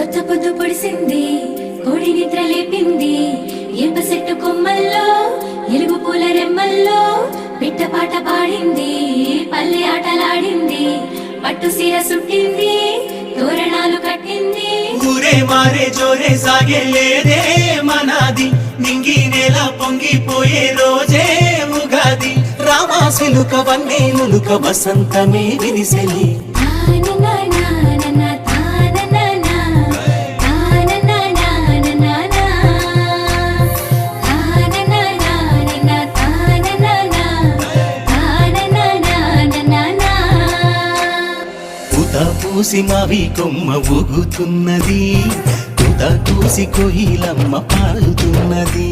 కొత్త పొద్దు పొడిసింది, కోడి నిద్ర లేపింది, ఏప చెట్టు కొమ్మల్లో ఎలుగు పూల రెమ్మల్లో పిట్ట పాట పాడింది, పల్లె ఆటలాడింది, పట్టు సీర సుట్టింది, తోరణాలు కట్టింది. ఊరే మారే జోరే సాగే లేదే మనాది, నింగి నేల పొంగిపోయే రోజే ఉగాది. రామాసిలుక వన్నేలుక వసంతమే విరిసెలి. పూసి మావి కొమ్మ ఊగుతున్నది, తుద కూసి కోయిలమ్మ పాడుతున్నది.